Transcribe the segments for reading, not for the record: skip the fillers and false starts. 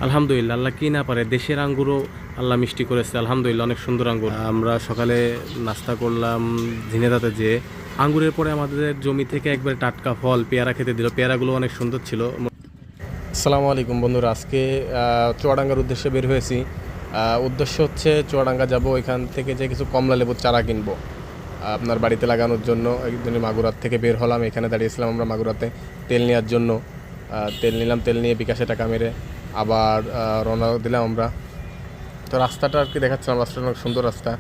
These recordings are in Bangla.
আলহামদুলিল্লাহ, আল্লাহ কি না পারে, দেশের আঙ্গুরও আল্লাহ মিষ্টি করেছে। আলহামদুলিল্লাহ, অনেক সুন্দর আঙ্গুর। আমরা সকালে নাস্তা করলাম ঝিনেদাতে, যে আঙ্গুরের পরে আমাদের জমি থেকে একবার টাটকা ফল পেয়ারা খেতে দিল। পেয়ারাগুলো অনেক সুন্দর ছিল। আসসালামু আলাইকুম বন্ধুরা, আজকে চুয়াডাঙ্গার উদ্দেশ্যে বের হয়েছি। উদ্দেশ্য হচ্ছে চুয়াডাঙ্গা যাব, এখান থেকে যে কিছু কমলা লেবুর চারা কিনবো আপনার বাড়িতে লাগানোর জন্য। একদিন মাগুরাত থেকে বের হলাম, এখানে দাঁড়িয়েছিলাম আমরা মাগুরাতে তেল নেওয়ার জন্য। তেল নিলাম, তেল নিয়ে বিকাশে টাকা মেরে আবার রওনা দিলাম আমরা। তো রাস্তাটা আর কি দেখাচ্ছিলাম, রাস্তাটা অনেক সুন্দর রাস্তা।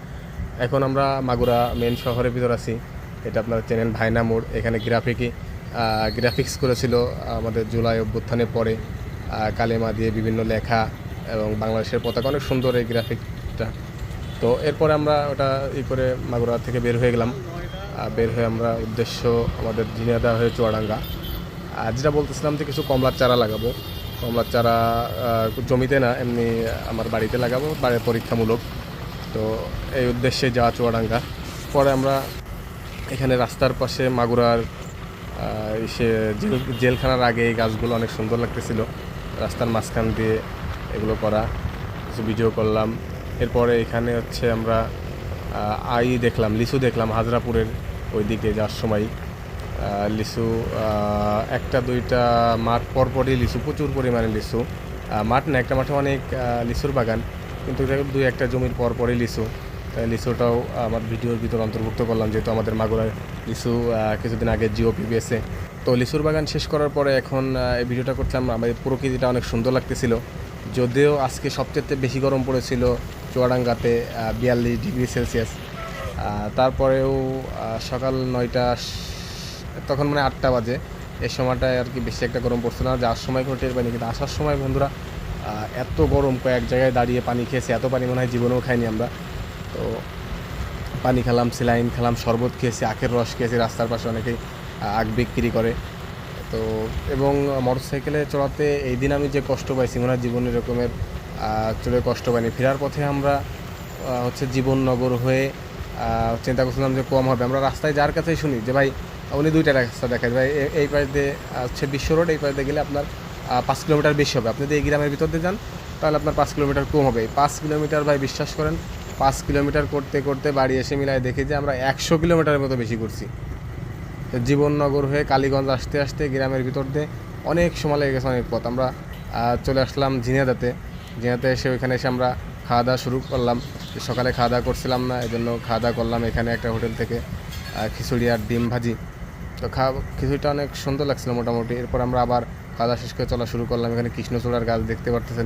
এখন আমরা মাগুরা মেন শহরের ভিতর আছি। এটা আপনারা চেনেন ভাইনা মোড়। এখানে গ্রাফিক্স করেছিল আমাদের জুলাই অভ্যুত্থানের পরে, কালেমা দিয়ে বিভিন্ন লেখা এবং বাংলাদেশের পতাকা, অনেক সুন্দর এই গ্রাফিকটা। তো এরপরে আমরা ওটা করে মাগুরা থেকে বের হয়ে গেলাম। বের হয়ে আমরা উদ্দেশ্য আমাদের ঝিনাইদহ হয়ে চুয়াডাঙ্গা। যেটা বলতেছিলাম যে কিছু কমলার চারা লাগাবো। কমলার চারা জমিতে না, এমনি আমার বাড়িতে লাগাবো, বাড়ির পরীক্ষামূলক। তো এই উদ্দেশ্যে যাওয়া চুয়াডাঙ্গা। পরে আমরা এখানে রাস্তার পাশে মাগুরার সে জেলখানার আগে এই গাছগুলো অনেক সুন্দর লাগতেছিল, রাস্তার মাঝখান দিয়ে এগুলো করা, কিছু ভিডিও করলাম। এরপরে এখানে হচ্ছে আমরা দেখলাম লিচু, দেখলাম হাজরাপুরের ওই দিকে যাওয়ার সময় লিচু একটা দুইটা মাঠ পরপরই লিচু, প্রচুর পরিমাণে লিচু। মাঠ না, একটা মাঠে অনেক লিচুর বাগান, কিন্তু দুই একটা জমির পরপরই লিচু। তাই লিচুটাও আমার ভিডিওর ভিতর অন্তর্ভুক্ত করলাম, যেহেতু আমাদের মাগুরায় লিচু কিছুদিন আগে জিওপি পেয়েছে। তো লিচুর বাগান শেষ করার পরে এখন এই ভিডিওটা করছিলাম। আমাদের প্রকৃতিটা অনেক সুন্দর লাগতেছিল, যদিও আজকে সবচেয়ে বেশি গরম পড়েছিল চুয়াডাঙ্গাতে, 42 ডিগ্রি সেলসিয়াস। তারপরেও সকাল 9টা, তখন মানে 8টা বাজে, এই সময়টায় আর কি বেশি একটা গরম পড়ছিল না। যাওয়ার সময় কোনো টের পাইনি, কিন্তু আসার সময় বন্ধুরা এত গরম, কয়েক জায়গায় দাঁড়িয়ে পানি খেয়েছি। এত পানি মনে হয় জীবনেও খাইনি আমরা। তো পানি খেলাম, স্যালাইন খেলাম, শরবত খেয়েছি, আখের রস খেয়েছি। রাস্তার পাশে অনেকেই আখ বিক্রি করে। তো এবং মোটরসাইকেলে চড়াতে এই দিন আমি যে কষ্ট পাইছি, মনে হয় জীবনে এরকমের চলে কষ্ট পাইনি। ফেরার পথে আমরা হচ্ছে জীবননগর হয়ে চিন্তা করছিলাম যে কম হবে। আমরা রাস্তায় যার কাছেই শুনি যে ভাই উনি দুইটা রাস্তা দেখায়, ভাই এই পাশ দিয়ে হচ্ছে বিশ্ব রোড, এই পাশ দিয়ে গেলে আপনার 5 কিলোমিটার বেশি হবে। আপনি যদি এই গ্রামের ভিতর দিয়ে যান তাহলে আপনার 5 কিলোমিটার কম হবে। 5 কিলোমিটার ভাই, বিশ্বাস করেন, 5 কিলোমিটার করতে করতে বাড়ি এসে মিলায় দেখি যে আমরা 100 কিলোমিটারের মতো বেশি করছি। জীবননগর হয়ে কালীগঞ্জ আসতে আসতে গ্রামের ভিতর দিয়ে অনেক সময় লেগে গেছে, অনেক পথ। আমরা চলে আসলাম ঝিনাইদহতে। ঝিনাইদহতে এসে ওইখানে এসে আমরা খাওয়া দাওয়া শুরু করলাম। সকালে খাওয়া দাওয়া করছিলাম না, এই জন্য খাওয়া দাওয়া করলাম এখানে একটা হোটেল থেকে, খিচুড়ি আর ডিম ভাজি। তো খিচুড়িটা অনেক সুন্দর লাগছিল মোটামুটি। এরপর আমরা আবার খাওয়া দাওয়া শেষ করে চলা শুরু করলাম। এখানে কৃষ্ণচূড়ার গাছ দেখতে পারতেছেন।